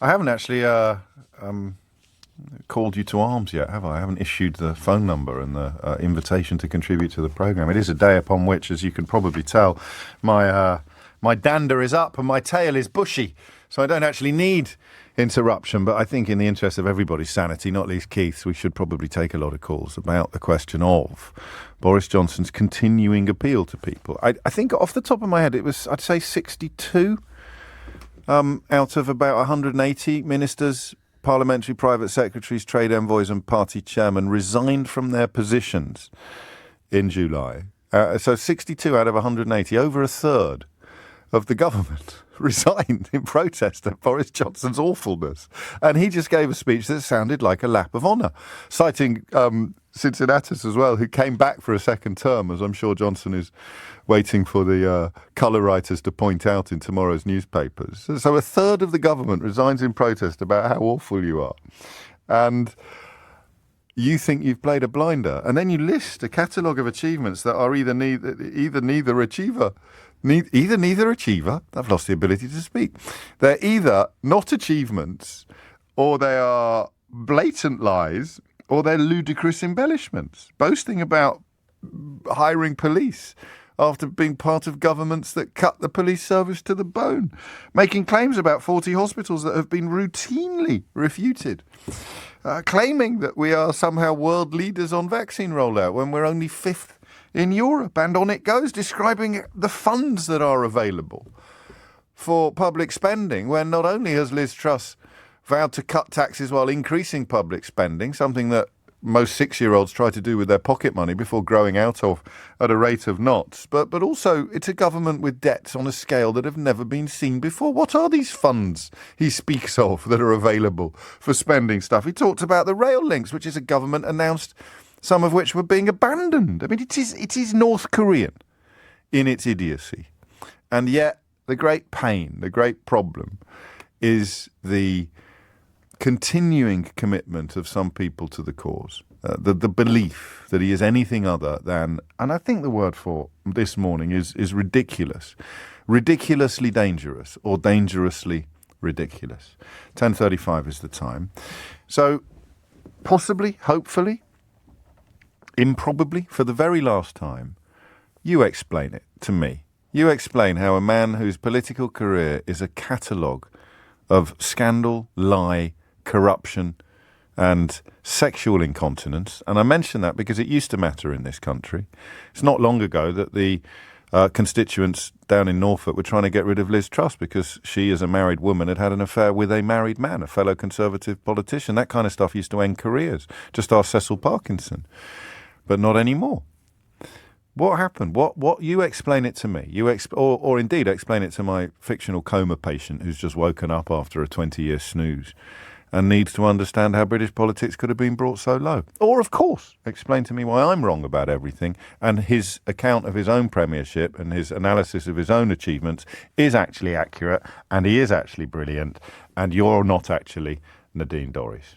I haven't actually um, called you to arms yet, have I? I haven't issued the phone number and the invitation to contribute to the programme. It is a day upon which, as you can probably tell, my dander is up and my tail is bushy, so I don't actually need interruption. But I think in the interest of everybody's sanity, not least Keith's, we should probably take a lot of calls about the question of Boris Johnson's continuing appeal to people. I think off the top of my head, it was, I'd say, 62 out of about 180 ministers, parliamentary private secretaries, trade envoys and party chairmen resigned from their positions in July. So 62 out of 180, over a third of the government resigned in protest at Boris Johnson's awfulness. And he just gave a speech that sounded like a lap of honour, citing Cincinnatus as well, who came back for a second term, as I'm sure Johnson is waiting for the colour writers to point out in tomorrow's newspapers. So a third of the government resigns in protest about how awful you are. And you think you've played a blinder. And then you list a catalogue of achievements that are either neither achiever. Neither achiever. I've lost the ability to speak. They're either not achievements, or they are blatant lies, or they're ludicrous embellishments, boasting about hiring police after being part of governments that cut the police service to the bone, making claims about 40 hospitals that have been routinely refuted, claiming that we are somehow world leaders on vaccine rollout when we're only fifth in Europe, and on it goes, describing the funds that are available for public spending, when not only has Liz Truss vowed to cut taxes while increasing public spending, something that most 6-year-olds try to do with their pocket money before growing out of at a rate of knots, but also it's a government with debts on a scale that have never been seen before. What are these funds he speaks of that are available for spending stuff? He talked about the rail links, which is a government announced some of which were being abandoned. I mean, it is North Korean in its idiocy. And yet the great pain, the great problem is the continuing commitment of some people to the cause, the belief that he is anything other than, and I think the word for this morning is ridiculous, ridiculously dangerous, or dangerously ridiculous. 10:35 is the time. So possibly, hopefully, improbably, for the very last time, you explain it to me. You explain how a man whose political career is a catalogue of scandal, lie, corruption and sexual incontinence, and I mention that because it used to matter in this country. It's not long ago that the constituents down in Norfolk were trying to get rid of Liz Truss because she, as a married woman, had had an affair with a married man, a fellow Conservative politician. That kind of stuff used to end careers. Just ask Cecil Parkinson. But not anymore. What happened? What you explain it to me. Or indeed explain it to my fictional coma patient who's just woken up after a 20-year snooze and needs to understand how British politics could have been brought so low. Or, of course, explain to me why I'm wrong about everything and his account of his own premiership and his analysis of his own achievements is actually accurate and he is actually brilliant and you're not actually Nadine Dorries.